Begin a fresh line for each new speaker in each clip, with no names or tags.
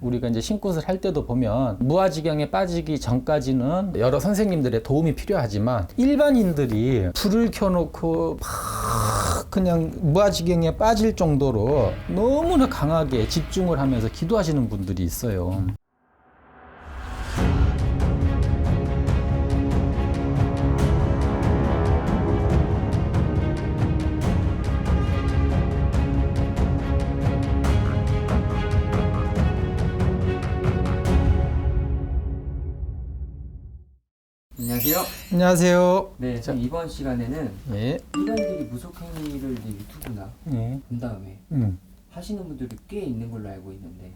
우리가 이제 신굿을 할 때도 보면 무아지경에 빠지기 전까지는 여러 선생님들의 도움이 필요하지만 일반인들이 불을 켜놓고 막 그냥 무아지경에 빠질 정도로 너무나 강하게 집중을 하면서 기도하시는 분들이 있어요.
안녕하세요.
안녕하세요.
네, 자, 이번 시간에는
예.
일반인들이 무속행위를 이제 유튜브나
예.
본 다음에 하시는 분들이 꽤 있는 걸로 알고 있는데.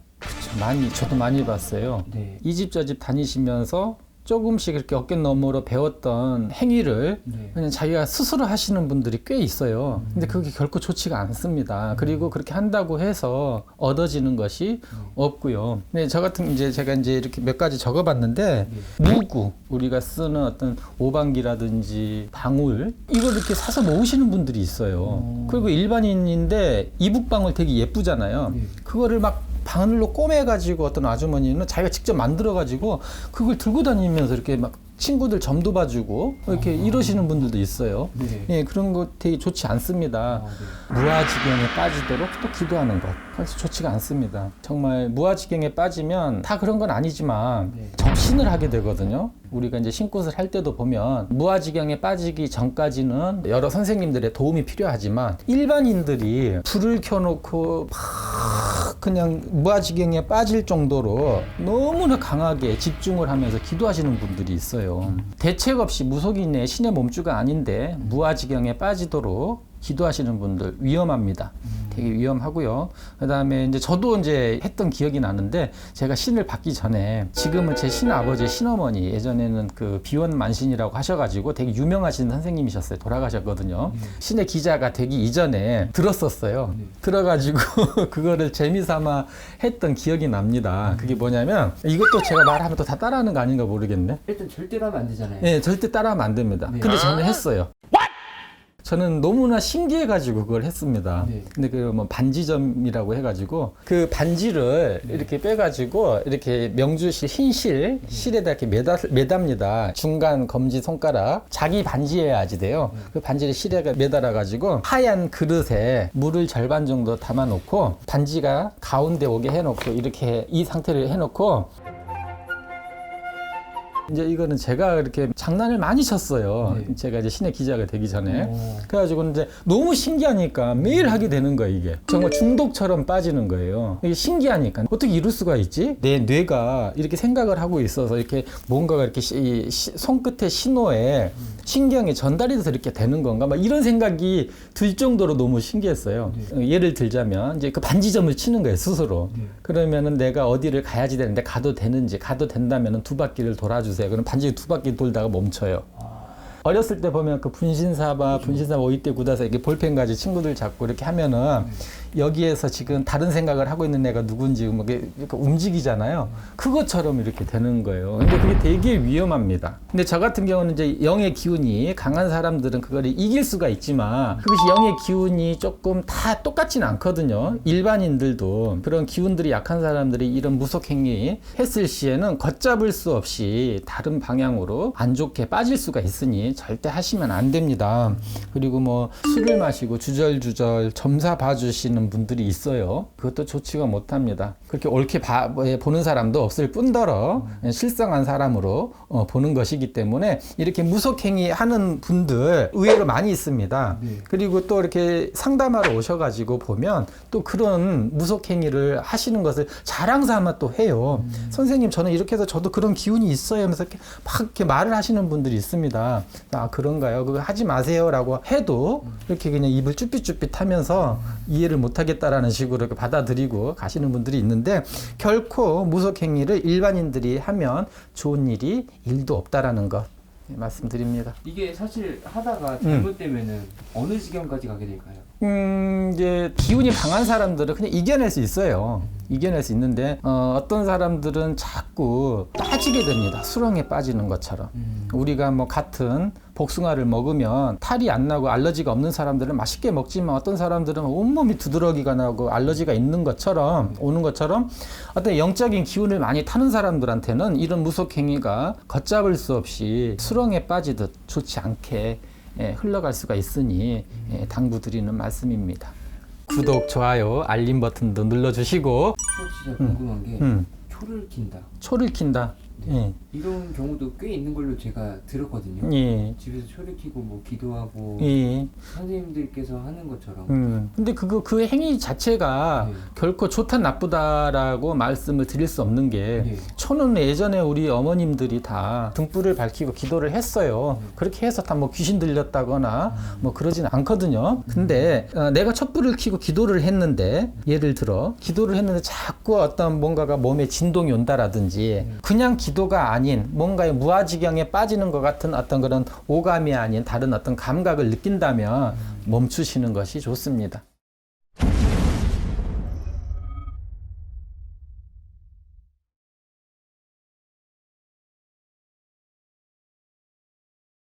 저도 많이 봤어요.
네.
이 집 저 집 다니시면서 조금씩 이렇게 어깨너머로 배웠던 행위를
네.
그냥 자기가 스스로 하시는 분들이 꽤 있어요. 근데 그게 결코 좋지가 않습니다. 그리고 그렇게 한다고 해서 얻어지는 것이 없고요. 근데 저 같은 이제 제가 이제 이렇게 몇 가지 적어봤는데 무구, 우리가 쓰는 어떤 오방기라든지 방울, 이걸 이렇게 사서 모으시는 분들이 있어요. 그리고 일반인인데 이북방울 되게 예쁘잖아요. 그거를 막 바늘로 꼬매가지고 어떤 아주머니는 자기가 직접 만들어가지고 그걸 들고 다니면서 이렇게 막 친구들 점도 봐주고 이렇게 이러시는 분들도 있어요.
네.
예, 그런 거 되게 좋지 않습니다. 무아지경에 빠지도록 또 기도하는 것. 그래서 좋지가 않습니다. 정말 무아지경에 빠지면 다 그런 건 아니지만 접신을 하게 되거든요. 우리가 이제 신굿을 할 때도 보면 무아지경에 빠지기 전까지는 여러 선생님들의 도움이 필요하지만 일반인들이 불을 켜놓고 막 그냥 무아지경에 빠질 정도로 너무나 강하게 집중을 하면서 기도하시는 분들이 있어요. 대책 없이 무속인의 신의 몸주가 아닌데 무아지경에 빠지도록 기도하시는 분들 위험합니다. 되게 위험하고요. 그다음에 이제 저도 이제 했던 기억이 나는데 제가 신을 받기 전에 지금은 제 신아버지 신어머니 예전에는 그 비원만신이라고 하셔가지고 되게 유명하신 선생님이셨어요. 돌아가셨거든요. 신의 기자가 되기 이전에 들었었어요. 들어가지고 그거를 재미삼아 했던 기억이 납니다. 그게 뭐냐면 이것도 제가 말하면 또 다 따라하는 거 아닌가 모르겠네.
일단 절대로 하면 안 되잖아요.
네, 절대 따라하면 안 됩니다.
네.
근데 저는 했어요. 저는 너무나 신기해가지고 그걸 했습니다.
네.
근데 그 뭐 반지점이라고 해가지고 그 반지를 이렇게 빼가지고 이렇게 명주실 흰실 실에다 이렇게 매답니다. 중간 검지 손가락 자기 반지여야지 돼요. 그 반지를 실에 매달아가지고 하얀 그릇에 물을 절반 정도 담아놓고 반지가 가운데 오게 해놓고 이렇게 이 상태를 해놓고. 이제 이거는 제가 이렇게 장난을 많이 쳤어요. 제가 이제 신의 기자가 되기 전에. 그래가지고 이제 너무 신기하니까 매일 하게 되는 거예요, 이게. 정말 중독처럼 빠지는 거예요. 이게 신기하니까. 어떻게 이럴 수가 있지? 내 뇌가 이렇게 생각을 하고 있어서 이렇게 뭔가가 이렇게 손끝의 신호에 신경이 전달이 돼서 이렇게 되는 건가? 막 이런 생각이 들 정도로 너무 신기했어요. 예를 들자면 이제 그 반지점을 치는 거예요, 스스로. 그러면은 내가 어디를 가야지 되는데 가도 되는지, 가도 된다면은 2바퀴를 돌아주세요. 그럼 반지 2바퀴 돌다가 멈춰요. 어렸을 때 보면 그 분신사바 오이때 굳어서 이렇게 볼펜 가지 친구들 잡고 이렇게 하면은 여기에서 지금 다른 생각을 하고 있는 애가 누군지 뭐 이렇게 움직이잖아요. 그것처럼 이렇게 되는 거예요. 근데 그게 되게 위험합니다. 근데 저 같은 경우는 이제 영의 기운이 강한 사람들은 그걸 이길 수가 있지만 그것이 영의 기운이 조금 다 똑같지는 않거든요. 일반인들도 그런 기운들이 약한 사람들이 이런 무속행위 했을 시에는 걷잡을 수 없이 다른 방향으로 안 좋게 빠질 수가 있으니 절대 하시면 안 됩니다. 그리고 뭐 술을 마시고 주절주절 점사 봐주시는 분들이 있어요. 그것도 좋지가 못합니다. 그렇게 옳게 보는 사람도 없을 뿐더러 실성한 사람으로 보는 것이기 때문에 이렇게 무속행위 하는 분들 의외로 많이 있습니다. 그리고 또 이렇게 상담하러 오셔가지고 보면 또 그런 무속행위를 하시는 것을 자랑삼아 또 해요. 선생님 저는 이렇게 해서 저도 그런 기운이 있어요 하면서 이렇게 막 이렇게 말을 하시는 분들이 있습니다. 아 그런가요? 그거 하지 마세요 라고 해도 이렇게 그냥 입을 쭈삣쭈삣 하면서 이해를 못하겠다라는 식으로 이렇게 받아들이고 가시는 분들이 있는데 결코 무속행위를 일반인들이 하면 좋은 일이 1도 없다라는 것 말씀드립니다.
이게 사실 하다가 잘못되면은 어느 지경까지 가게 될까요?
이제 기운이 강한 사람들은 그냥 이겨낼 수 있어요. 이겨낼 수 있는데 어떤 사람들은 자꾸 빠지게 됩니다. 수렁에 빠지는 것처럼. 우리가 뭐 같은 복숭아를 먹으면 탈이 안 나고 알러지가 없는 사람들은 맛있게 먹지만 어떤 사람들은 온몸이 두드러기가 나고 알러지가 있는 것처럼 오는 것처럼 어떤 영적인 기운을 많이 타는 사람들한테는 이런 무속행위가 걷잡을 수 없이 수렁에 빠지듯 좋지 않게 흘러갈 수가 있으니 당부드리는 말씀입니다. 구독, 좋아요, 알림 버튼도 눌러주시고
또 진짜 궁금한 게 초를 킨다.
초를 킨다. 예.
이런 경우도 꽤 있는 걸로 제가 들었거든요.
예.
집에서 초를 켜고 뭐 기도하고
예.
선생님들께서 하는 것처럼.
근데 그 행위 자체가 결코 좋다 나쁘다라고 말씀을 드릴 수 없는 게 초는 예전에 우리 어머님들이 다 등불을 밝히고 기도를 했어요. 그렇게 해서 다 뭐 귀신 들렸다거나 뭐 그러진 않거든요. 근데 내가 촛불을 켜고 기도를 했는데 예를 들어 기도를 했는데 자꾸 어떤 뭔가가 몸에 진동이 온다라든지 그냥 기도가 아닌 뭔가의 무아지경에 빠지는 것 같은 어떤 그런 오감이 아닌 다른 어떤 감각을 느낀다면 멈추시는 것이 좋습니다.